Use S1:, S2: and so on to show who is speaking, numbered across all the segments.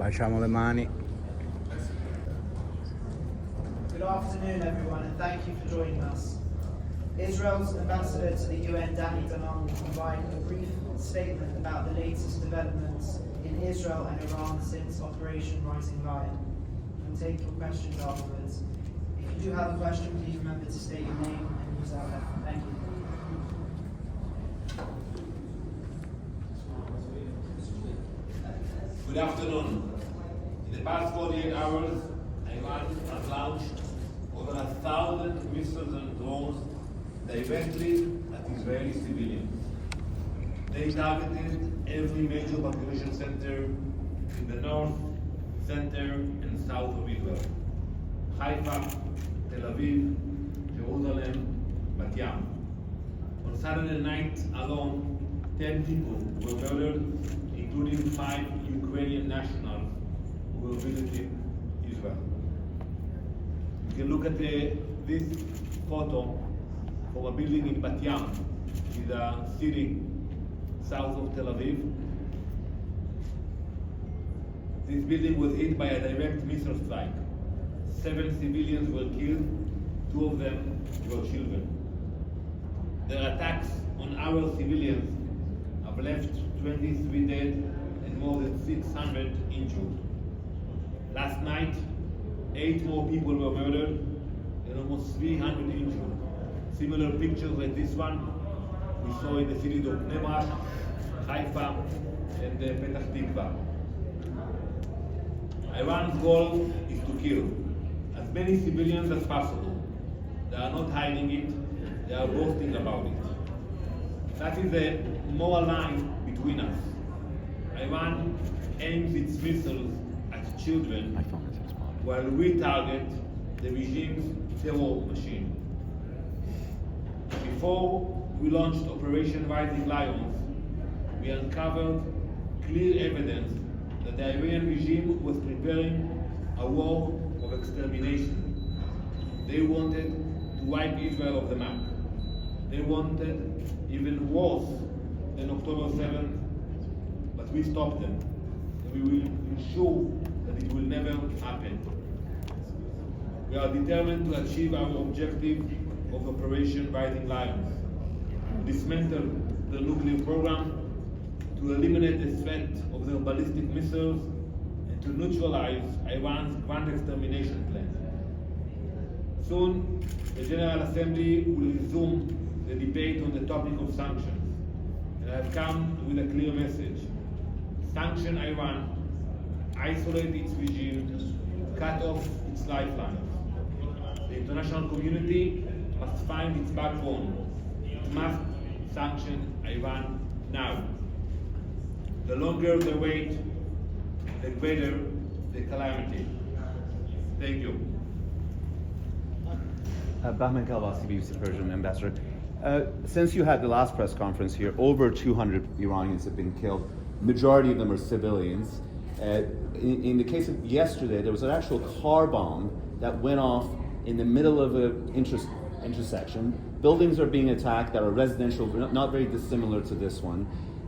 S1: Baciamo le mani.
S2: Good afternoon, everyone, and thank you for joining us. Israel's Ambassador to the UN, Danny Danon, will provide a brief statement about the latest developments in Israel and Iran since Operation Rising Lion. We'll take your questions afterwards. If you do have a question, please remember to state your name and use that letter. Thank you.
S3: Good afternoon. In the past 48 hours, Iran has launched over 1,000 missiles and drones directly at Israeli civilians. They targeted every major population center in the north, center, and south of Israel. Haifa, Tel Aviv, Jerusalem, Bat Yam. On Saturday night alone, 10 people were murdered, including 5 Ukrainian nationals who were visiting Israel. You can look at this photo from a building in Bat Yam, which is a city south of Tel Aviv. This building was hit by a direct missile strike. 7 civilians were killed, 2 of them were children. Their attacks on our civilians have left 23 dead and more than 600 injured. Last night, 8 more people were murdered and almost 300 injured. Similar pictures like this one we saw in the cities of Bnei Brak, Haifa, and Petah Tikva. Iran's goal is to kill as many civilians as possible. They are not hiding it, they are boasting about it. That is the moral line between us. Iran aims its missiles at children, while we target the regime's terror machine. Before we launched Operation Rising Lions, we uncovered clear evidence that the Iranian regime was preparing a war of extermination. They wanted to wipe Israel off the map. They wanted even worse than October 7th, but we stopped them. And we will ensure that it will never happen. We are determined to achieve our objective of Operation Rising Lions, to dismantle the nuclear program, to eliminate the threat of their ballistic missiles, and to neutralize Iran's grand extermination plan. Soon, the General Assembly will resume the debate on the topic of sanctions, and I have come with a clear message. Sanction Iran, isolate its regime, cut off its lifelines. The international community must find its backbone. It must sanction Iran now. The longer the wait, the greater the calamity. Thank you.
S4: Bahman Kalbasi, BBC Persian Ambassador. Since you had the last press conference here, over 200 Iranians have been killed. Majority of them are civilians. In the case of yesterday, there was an actual car bomb that went off in the middle of an intersection. Buildings are being attacked that are residential, not very dissimilar to this one.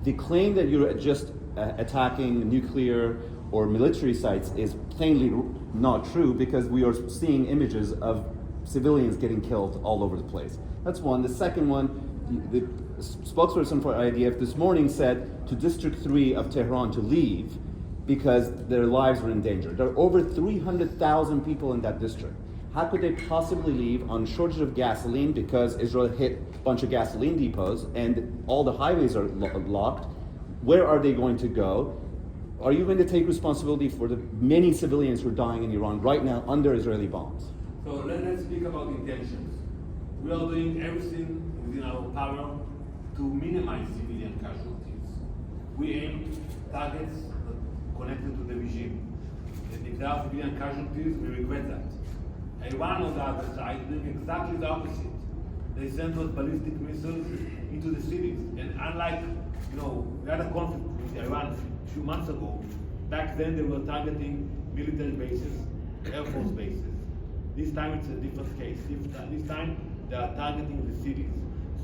S4: The claim that you're just attacking nuclear or military sites is plainly not true, because we are seeing images of civilians getting killed all over the place. That's one. The second one, the spokesperson for IDF this morning said to District 3 of Tehran to leave because their lives were in danger. There are over 300,000 people in that district. How could they possibly leave on shortage of gasoline because Israel hit a bunch of gasoline depots and all the highways are locked? Where are they going to go? Are you going to take responsibility for the many civilians who are dying in Iran right now under Israeli bombs?
S3: So let's speak about intentions. We are doing everything within our power to minimize civilian casualties. We aim targets connected to the regime. And if there are civilian casualties, we regret that. Iran, on the other side, doing exactly the opposite. They sent those ballistic missiles into the cities. And unlike, we had a conflict with Iran a few months ago. Back then, they were targeting military bases, Air Force bases. This time, it's a different case. This time, they are targeting the cities.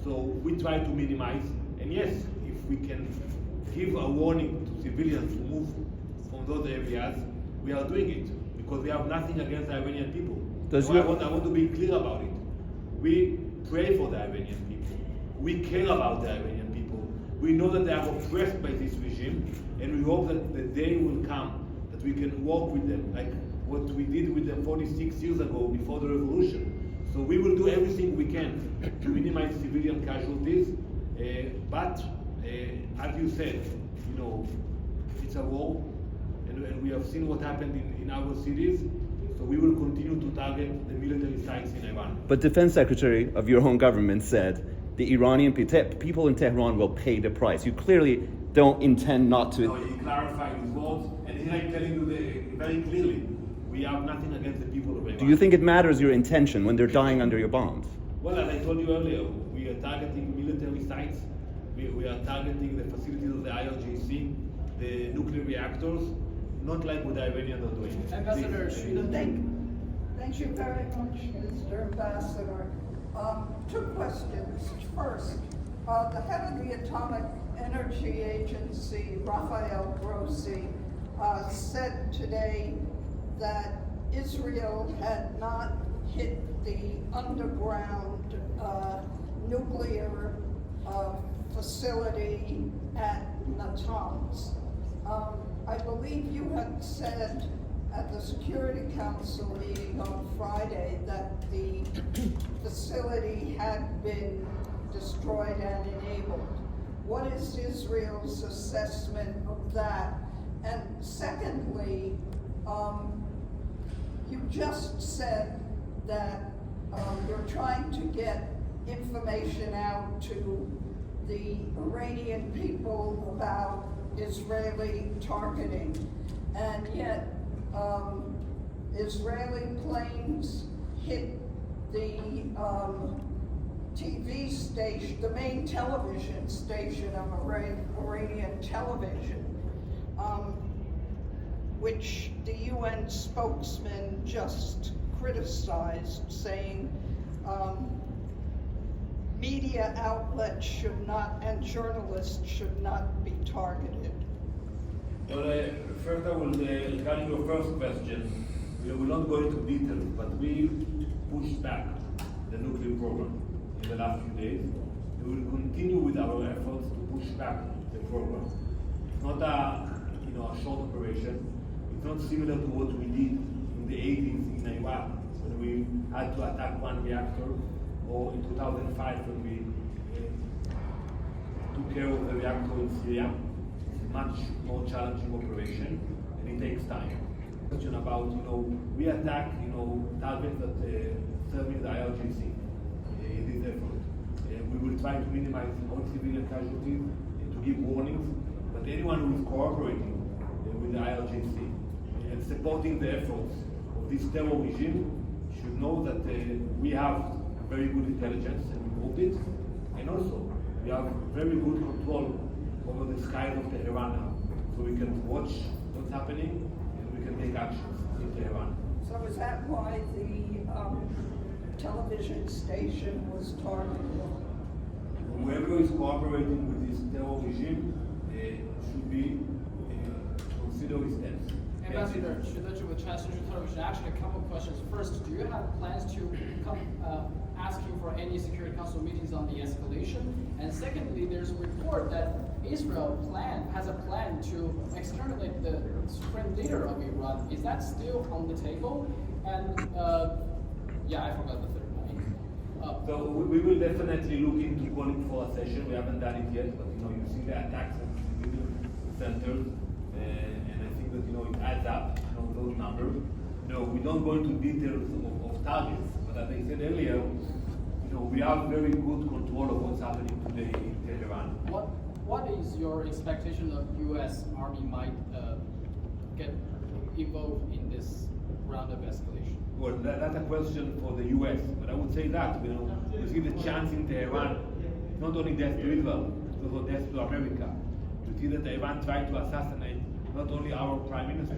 S3: So we try to minimize. And yes, if we can give a warning to civilians to move from from those areas, we are doing it because we have nothing against the Iranian people. I want to be clear about it. We pray for the Iranian people. We care about the Iranian people. We know that they are oppressed by this regime, and we hope that the day will come that we can work with them, like what we did with them 46 years ago before the revolution. So we will do everything we can to minimize civilian casualties, but as you said, it's a war, and we have seen what happened in our cities. So we will continue to target the military sites in Iran.
S4: But Defense Secretary of your own government said the Iranian people in Tehran will pay the price. You clearly don't intend not to.
S3: No, he clarified his words, and he's like telling you very clearly, we have nothing against the people of Iran.
S4: Do you think it matters your intention when they're dying under your bombs?
S3: Well, as I told you earlier, we are targeting military sites. We are targeting the facilities of the IRGC, the nuclear reactors, not like what the Iranians are doing.
S1: Ambassador,
S5: Thank you very much, Mr. Ambassador. Two questions. First, the head of the Atomic Energy Agency, Rafael Grossi, said today that Israel had not hit the underground nuclear facility at Natanz. I believe you had said at the Security Council meeting on Friday that the facility had been destroyed and enabled. What is Israel's assessment of that? And secondly, you just said that you're trying to get information out to the Iranian people about Israeli targeting, and yet Israeli planes hit the TV station, the main television station of Iranian television, which the UN spokesman just criticized, saying media outlets should not, and journalists should not be targeted.
S3: Well, first I will, regarding your first question, we will not go into details, but we pushed back the nuclear program in the last few days. We will continue with our efforts to push back the program. It's not a short operation. It's not similar to what we did in the 80s in Iraq, when we had to attack one reactor, or in 2005 when we took care of the reactor in Syria. It's a much more challenging operation, and it takes time. Question about, we attack, targets that serving the IRGC in this effort. We will try to minimize all civilian casualties and to give warnings, but anyone who is cooperating with the IRGC and supporting the efforts of this terror regime should know that we have very good intelligence, and we proved it, and also we have very good control over the skies of Tehran now, so we can watch what's happening and we can take actions in Tehran.
S5: So is that why the television station was targeted?
S3: Whoever is cooperating with this terror regime should be considered his steps.
S1: Ambassador, with Chancellor Television, actually a couple of questions. First, do you have plans to come asking for any Security Council meetings on the escalation? And secondly, there's a report that Israel has a plan to exterminate the supreme leader of Iran. Is that still on the table? And I forgot the third one.
S3: So we will definitely look into calling for a session. We haven't done it yet, but you see the attacks on civilian centers, and I think that it adds up. Those numbers. We don't go into details of targets, but as I said earlier, we have very good control of what's happening today in Tehran.
S1: What is your expectation of U.S. Army might get involved in this round of escalation?
S3: Well, that's a question for the U.S., but I would say that, you see the chance in Tehran, it's not only death to Israel, it's also death to America. You see that Iran tried to assassinate not only our Prime Minister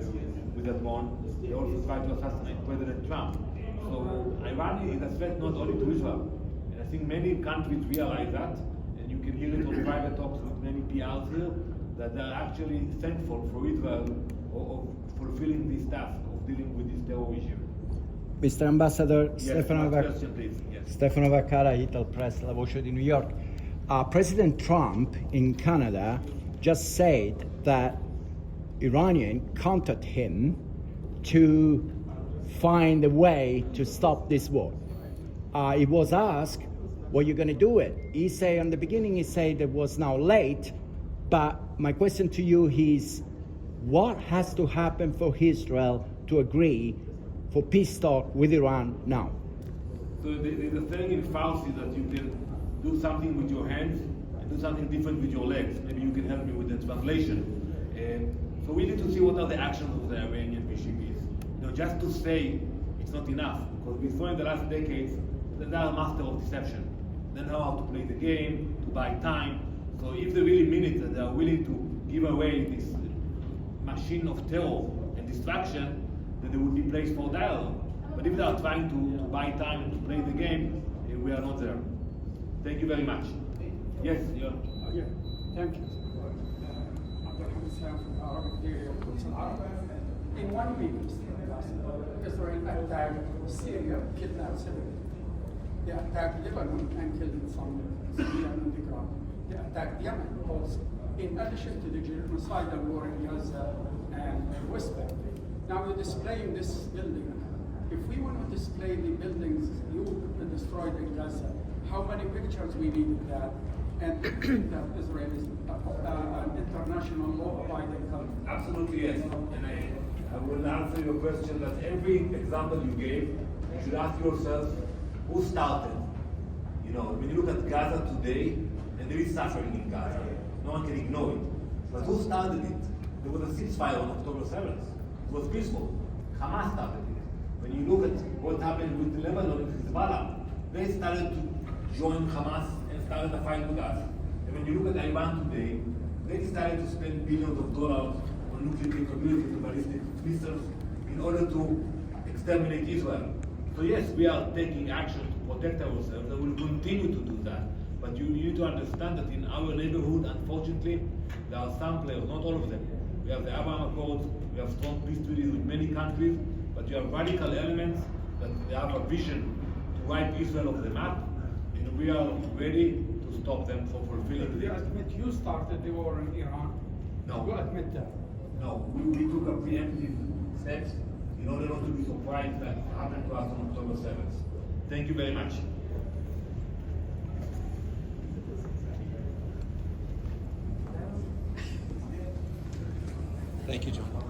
S3: with that one, they also tried to assassinate President Trump. So Iran is a threat not only to Israel, and I think many countries realize that, and you can hear it on private talks with many PRs here, that they're actually thankful for Israel of fulfilling this task of dealing with this terror issue.
S6: Mr. Ambassador,
S3: Yes,
S6: Stefano
S3: last question, please. Yes.
S6: Stefano Vaccara, Ital Press, La Voce di New York. President Trump in Canada just said that Iranian contacted him to find a way to stop this war. He was asked, "What are you going to do it?" He said, in the beginning, he said it was now late, but my question to you is, what has to happen for Israel to agree for peace talk with Iran now?
S3: So there's a saying in Farsi that you can do something with your hands and do something different with your legs. Maybe you can help me with the translation. So we need to see what are the actions of the Iranian regime is. Just to say it's not enough, because we saw in the last decades that they are a master of deception. They know how to play the game, to buy time. So if they really mean it, that they are willing to give away this machine of terror and distraction, then there would be place for dialogue. But if they are trying to buy time and to play the game, we are not there. Thank you very much. Yes, yeah.
S7: Yeah, thank you. From Arabic Daily of Quds al-Arab. In 1 week, Israel attacked Syria, kidnapped civilians. They attacked Lebanon and killed some civilians on the ground. They attacked Yemen also, in addition to the genocidal war in Gaza and West Bank. Now we're displaying this building. If we want to display the buildings you destroyed in Gaza, how many pictures we need of that? And that Israel is an international law-abiding country.
S3: Absolutely yes. And I will answer your question that every example you gave, you should ask yourself, who started? When you look at Gaza today, and there is suffering in Gaza, no one can ignore it. But who started it? There was a ceasefire on October 7th. It was peaceful. Hamas started it. When you look at what happened with Lebanon and Hezbollah, they started to join Hamas and started a fight with us. And when you look at Iran today, they decided to spend billions of dollars on nuclear capabilities and ballistic missiles in order to exterminate Israel. So yes, we are taking action to protect ourselves, and we'll continue to do that. But you need to understand that in our neighborhood, unfortunately, there are some players, not all of them. We have the Abraham Accords, we have strong peace treaties with many countries, but you have radical elements that they have a vision to wipe Israel off the map, and we are ready to stop them from fulfilling
S7: You
S3: this.
S7: admit you started the war in Iran?
S3: No.
S7: You admit that?
S3: No, we took a preemptive steps in order not to be surprised that happened to us on October 7th. Thank you very much.
S6: Thank you, John.